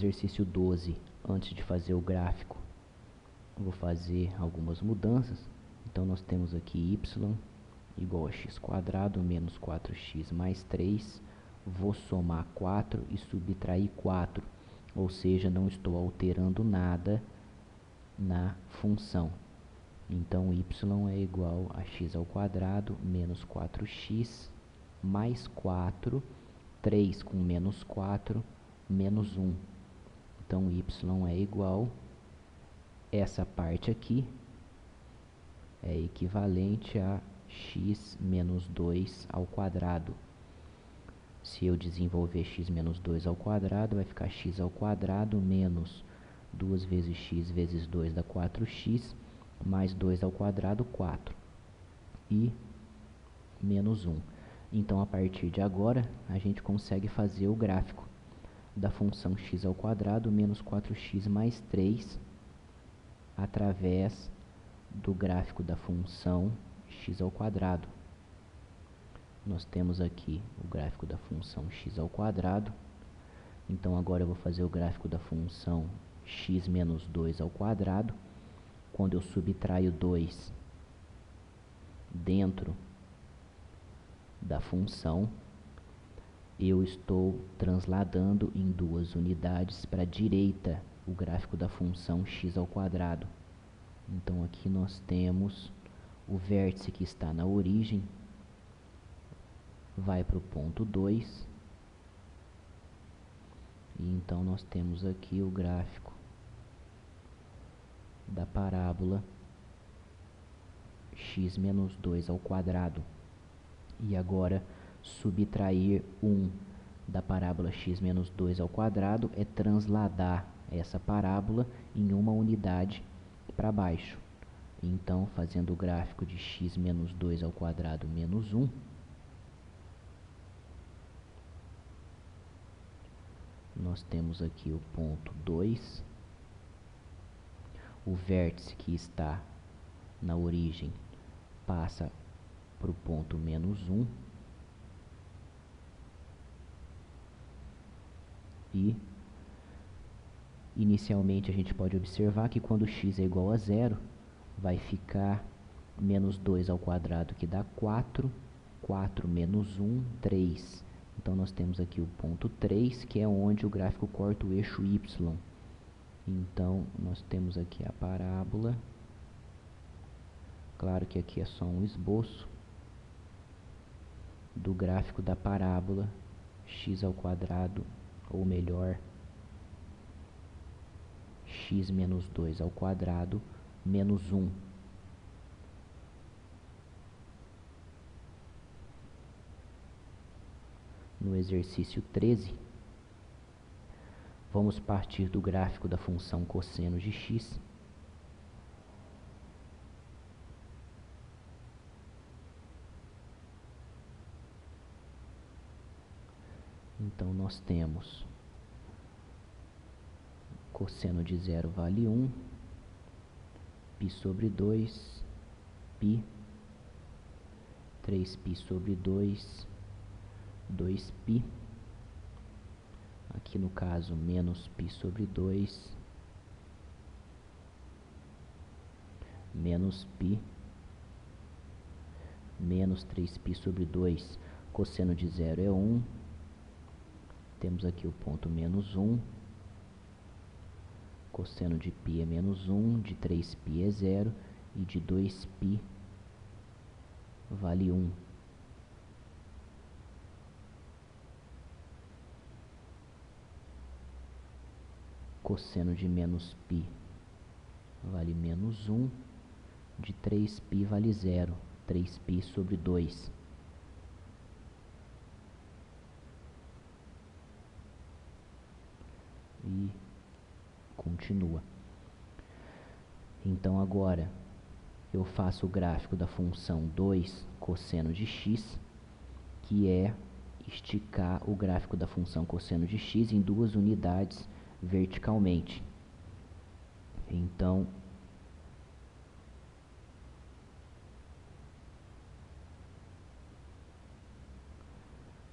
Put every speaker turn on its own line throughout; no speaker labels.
exercício 12, antes de fazer o gráfico, vou fazer algumas mudanças. Então nós temos aqui y igual a x² menos 4x mais 3. Vou somar 4 e subtrair 4, ou seja, não estou alterando nada na função. Então y é igual a x² menos 4x mais 4, 3 com menos 4, menos 1. Então y é igual, essa parte aqui é equivalente a x menos 2 ao quadrado. Se eu desenvolver x menos 2 ao quadrado, vai ficar x² menos 2 vezes x vezes 2 dá 4x, mais 2 ao quadrado, 4. E menos 1. Então, a partir de agora, a gente consegue fazer o gráfico da função x² menos 4x mais 3 através do gráfico da função x². Nós temos aqui o gráfico da função x². Então, agora eu vou fazer o gráfico da função x menos 2 ao quadrado. Quando eu subtraio 2 dentro da função, eu estou transladando em duas unidades para a direita o gráfico da função x². Então aqui nós temos o vértice que está na origem, vai para o ponto 2, e então nós temos aqui o gráfico da parábola x menos 2 ao quadrado. E agora, subtrair 1 da parábola x menos 2 ao quadrado é transladar essa parábola em uma unidade para baixo. Então, fazendo o gráfico de x menos 2 ao quadrado menos 1, nós temos aqui o ponto 2, o vértice que está na origem passa para o ponto menos 1, e inicialmente a gente pode observar que quando x é igual a 0, vai ficar menos 2 ao quadrado, que dá 4, 4 menos 1, 3. Então nós temos aqui o ponto 3, que é onde o gráfico corta o eixo y. Então nós temos aqui a parábola. Claro que aqui é só um esboço do gráfico da parábola x², ou melhor, x menos 2 ao quadrado menos 1. No exercício 13, vamos partir do gráfico da função cosseno de x. Então, nós temos cosseno de 0 vale 1, π sobre 2, π, 3π sobre 2, 2π. Aqui no caso, menos π sobre 2, menos π, menos 3π sobre 2. Cosseno de 0 é 1. Temos aqui o ponto menos 1. Cosseno de π é menos 1, de 3π é 0, e de 2π vale 1. Cosseno de menos π vale menos 1, de 3π vale 0, 3π sobre 2. E continua. Então agora eu faço o gráfico da função 2 cosseno de x, que é esticar o gráfico da função cosseno de x em duas unidades verticalmente. Então,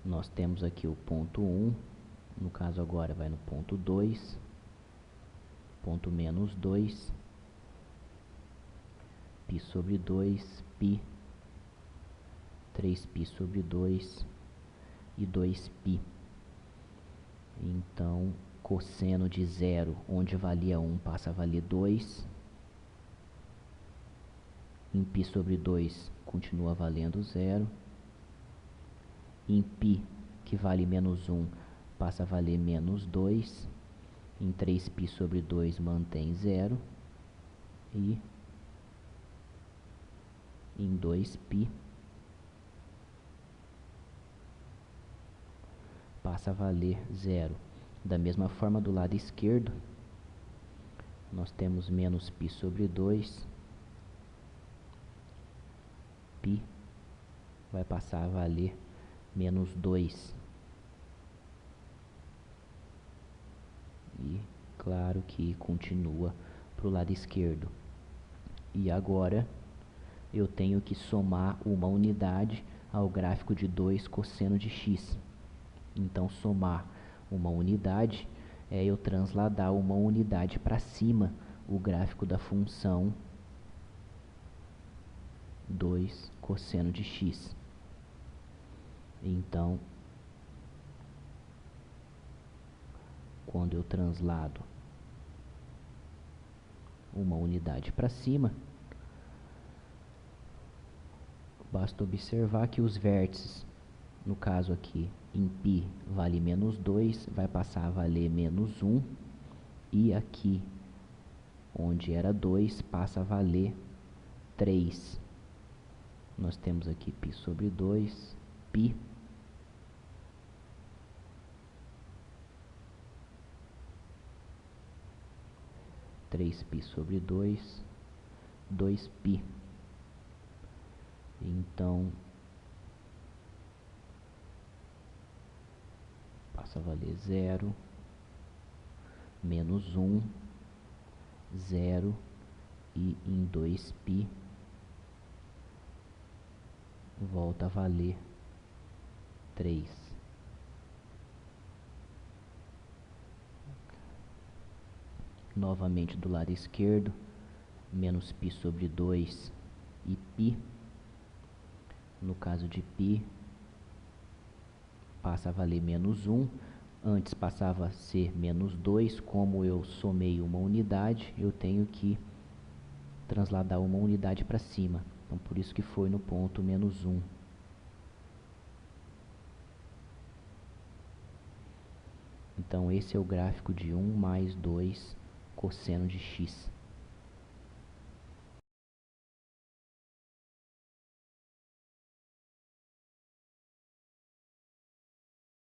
nós temos aqui o ponto 1, No caso agora vai no ponto 2, ponto menos 2, π sobre 2, π, 3π sobre 2 e 2π. Então, cosseno de 0, onde valia 1, passa a valer 2. Em π sobre 2, continua valendo 0. Em π, que vale menos 1, passa a valer menos 2. Em 3π sobre 2, mantém 0. E em 2π, passa a valer 0. Da mesma forma, do lado esquerdo, nós temos menos π sobre 2. π vai passar a valer menos 2. E claro que continua para o lado esquerdo. E agora eu tenho que somar uma unidade ao gráfico de 2 cosseno de x. Então, somar uma unidade é eu transladar uma unidade para cima o gráfico da função 2 cosseno de x. Então, quando eu translado uma unidade para cima, basta observar que os vértices, no caso aqui, em π vale menos 2, vai passar a valer menos 1, e aqui, onde era 2, passa a valer 3. Nós temos aqui π sobre 2, π, três π sobre 2, 2π. Então, passa a valer 0, menos 1, 0, e em 2π volta a valer 3. Novamente do lado esquerdo, menos π sobre 2 e π. No caso de π, passa a valer menos 1. Antes passava a ser menos 2. Como eu somei uma unidade, eu tenho que transladar uma unidade para cima. Então, por isso que foi no ponto menos 1. Então, esse é o gráfico de 1 mais 2 cosseno de x.